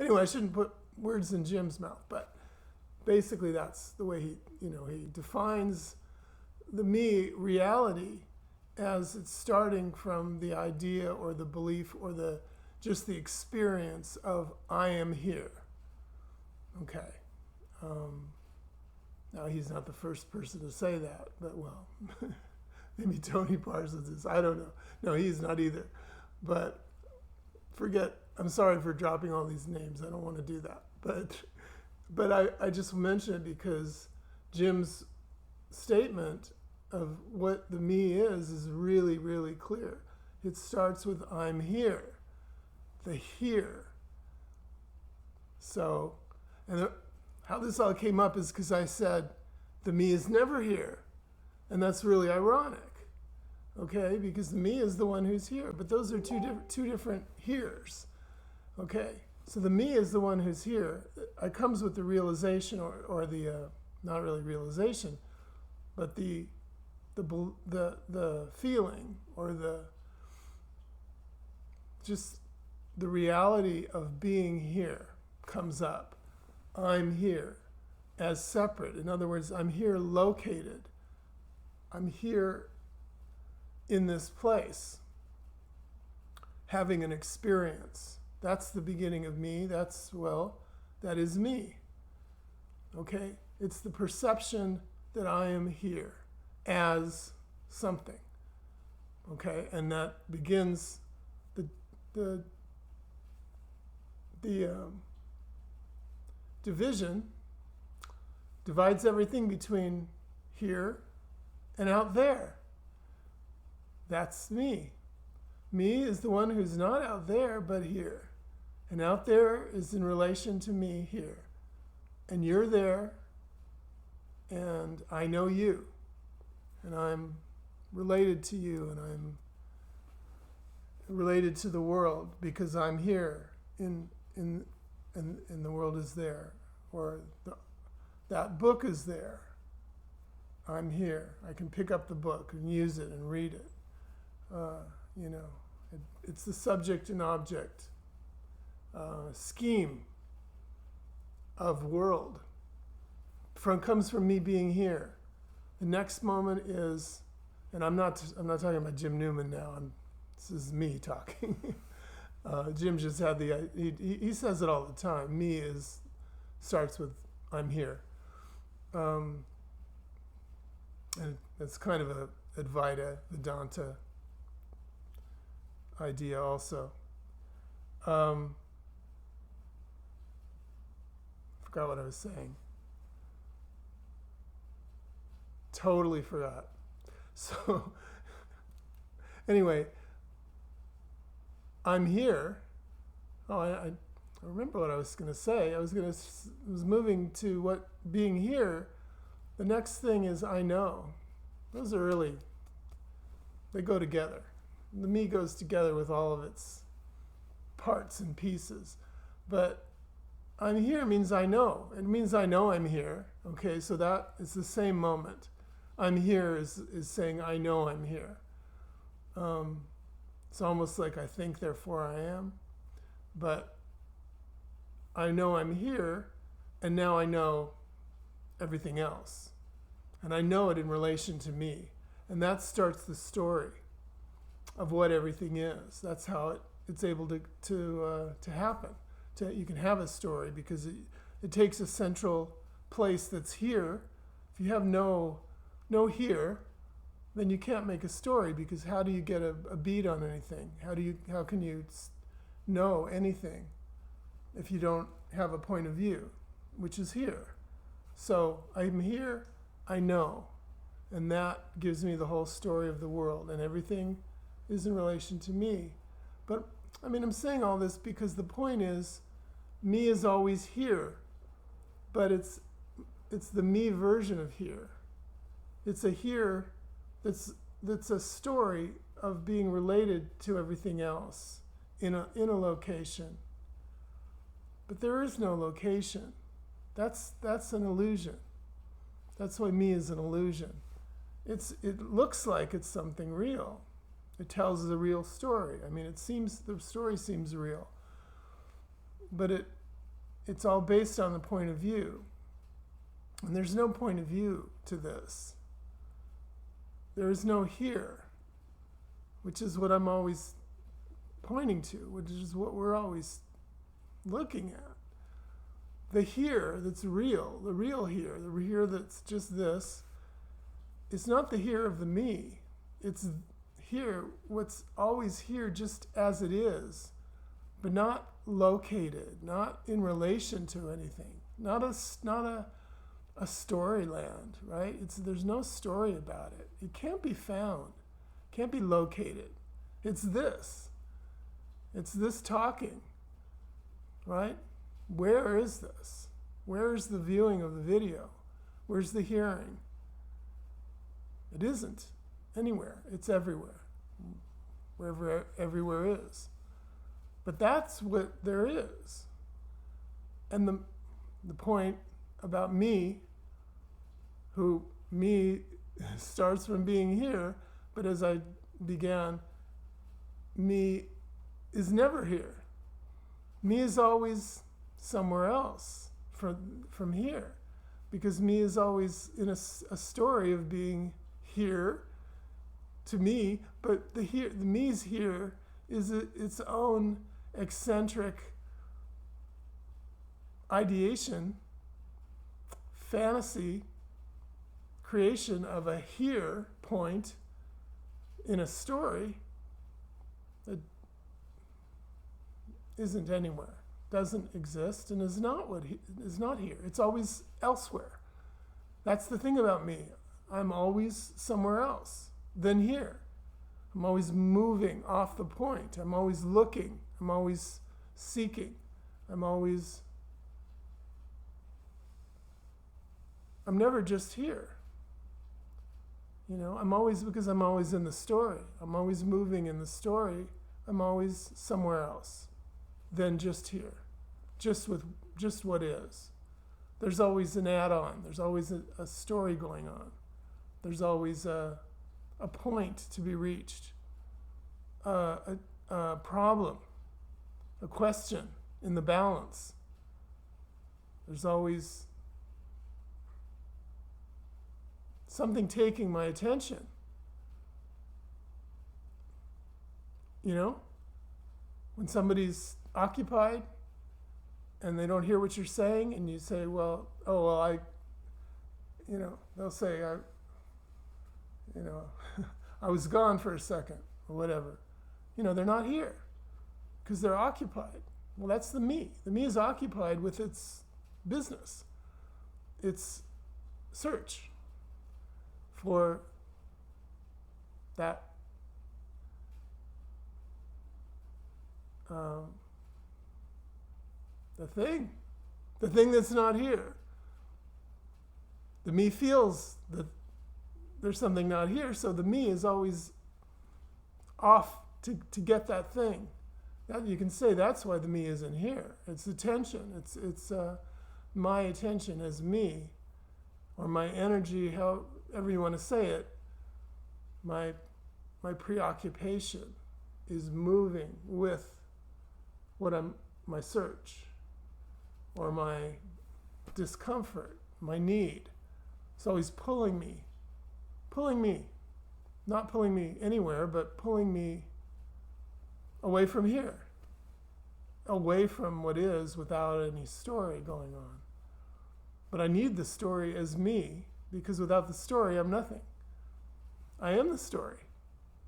Anyway, I shouldn't put words in Jim's mouth, but basically that's the way he defines the me reality as it's starting from the idea or the belief or just the experience of I am here. Okay. Now he's not the first person to say that, but well, maybe Tony Parsons is. I don't know. No, he's not either. But I'm sorry for dropping all these names. I don't want to do that. But I just mention it because Jim's statement of what the me is really, really clear. It starts with I'm here, the here. So, how this all came up is because I said the me is never here. And that's really ironic. Okay, because the me is the one who's here, but those are two different heres. Okay, so the me is the one who's here. It comes with the realization, or the not really realization, but the feeling, or just the reality of being here comes up. I'm here as separate. In other words, I'm here located. I'm here in this place, having an experience. That's the beginning of me. That is me. Okay? It's the perception that I am here as something. Okay? And that begins the division, divides everything between here and out there. That's me. Me is the one who's not out there, but here. And out there is in relation to me here. And you're there, and I know you. And I'm related to you, and I'm related to the world because I'm here, and the world is there. Or that book is there. I'm here. I can pick up the book and use it and read it. It's the subject and object scheme of world. Comes from me being here. The next moment is, and I'm not talking about Jim Newman now. This is me talking. Jim just had he says it all the time. Me starts with I'm here. And it's kind of a Advaita Vedanta idea also. Forgot what I was saying. Totally forgot. So, anyway, I'm here. Oh, I remember what I was going to say. I was moving to what being here. The next thing is I know. Those are they go together. The me goes together with all of its parts and pieces. But I'm here means I know. It means I know I'm here. Okay, so that is the same moment. I'm here is saying I know I'm here. It's almost like I think, therefore I am. But I know I'm here, and now I know everything else. And I know it in relation to me. And that starts the story of what everything is. That's how it's able to happen. You can have a story because it takes a central place that's here. If you have no here, then you can't make a story, because how do you get a beat on anything? How can you know anything if you don't have a point of view, which is here? So I'm here, I know, and that gives me the whole story of the world, and everything is in relation to me. But I'm saying all this because the point is, me is always here, but it's the me version of here. It's a here that's a story of being related to everything else in a location. But there is no location. That's an illusion. That's why me is an illusion. It looks like it's something real. It tells a real story. The story seems real. it's all based on the point of view. And there's no point of view to this. There is no here, which is what I'm always pointing to, which is what we're always looking at. The here that's real, the real here, the here that's just this, it's not the here of the me. It's here, what's always here just as it is, but not located, not in relation to anything, not a story land, right? There's no story about it. It can't be found, can't be located. It's this talking, right? Where is this? Where is the viewing of the video? Where's the hearing? It isn't anywhere. It's everywhere. Wherever everywhere is. But that's what there is. And the point about me, who me starts from being here, but as I began, me is never here. Me is always somewhere else from here, because me is always in a story of being here to me, but the me's here is its own eccentric ideation, fantasy, creation of a here point in a story that isn't anywhere, doesn't exist, and is not here. It's always elsewhere. That's the thing about me. I'm always somewhere else than here. I'm always moving off the point. I'm always looking. I'm always seeking. I'm never just here. I'm always in the story. I'm always moving in the story. I'm always somewhere else than just here. Just what is. There's always an add-on. There's always a story going on. There's always a point to be reached, a problem, a question in the balance. There's always something taking my attention. When somebody's occupied and they don't hear what you're saying, and you say, they'll say, I was gone for a second, or whatever. They're not here because they're occupied. Well, that's the me. The me is occupied with its business, its search for that the thing that's not here. The me feels that there's something not here, so the me is always off to get that thing. That you can say that's why the me isn't here. It's attention. It's my attention as me, or my energy, however you want to say it. My preoccupation is moving with my search, or my discomfort, my need. It's always pulling me, not pulling me anywhere, but pulling me away from here, away from what is without any story going on. But I need the story as me, because without the story, I'm nothing. I am the story.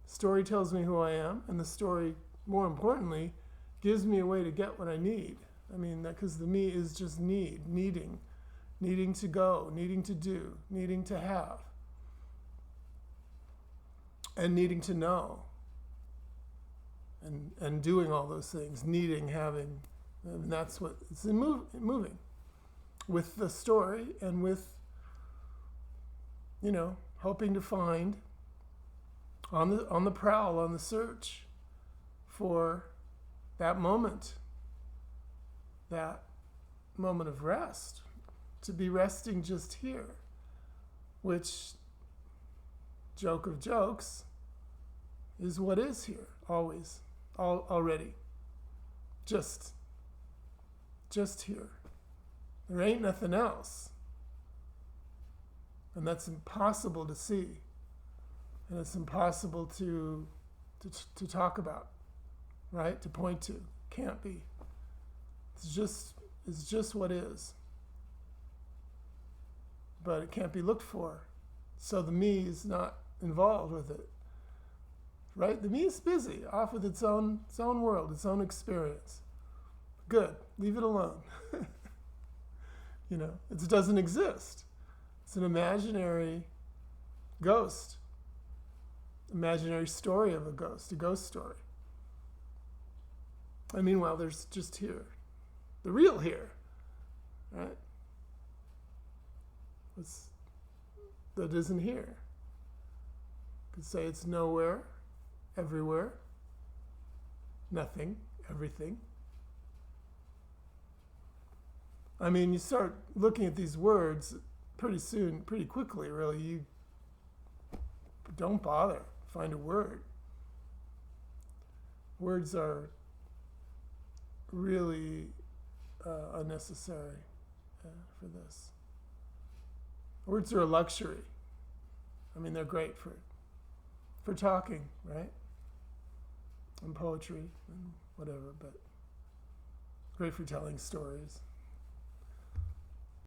The story tells me who I am, and the story, more importantly, gives me a way to get what I need. Because the me is just needing to go, needing to do, needing to have, and needing to know, and doing all those things, needing, having, and that's what it's moving with the story, and with hoping to find on the prowl, on the search for that moment of rest, to be resting just here, which, joke of jokes, is what is here, always, already. Just just here. There ain't nothing else. And that's impossible to see. And it's impossible to talk about, right? To point to. Can't be. It's just what is. But it can't be looked for. So the me is not involved with it. Right? The me is busy, off with its own world, its own experience. Good. Leave it alone. It doesn't exist. It's an imaginary ghost. Imaginary story of a ghost story. And meanwhile, there's just here. The real here. Right? That isn't here. You could say it's nowhere, everywhere, nothing, everything. I mean, you start looking at these words pretty soon, pretty quickly, really. You don't bother. Find a word. Words are really unnecessary for this. Words are a luxury. I mean, they're great for talking, right? And poetry and whatever, but great for telling stories.